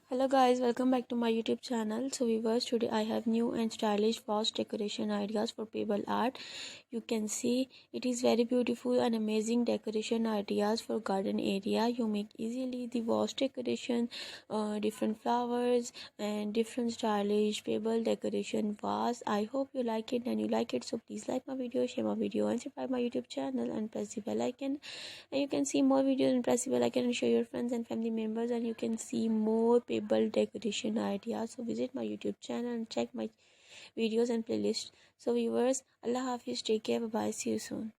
Hello guys, welcome back to my YouTube channel. So viewers, today I have new and stylish vase decoration ideas for pebble art. You can see it is very beautiful and amazing decoration ideas for garden area. You make easily the vase decoration, different flowers and different stylish pebble decoration vase. I hope you like it and you like it. So please like my video, share my video and subscribe my YouTube channel and press the bell icon. And you can see more videos and press the bell icon and show your friends and family members, and you can see more pebble decoration ideas. So visit my YouTube channel and check my videos and playlist. So viewers, Allah Hafiz, take care, bye bye, see you soon.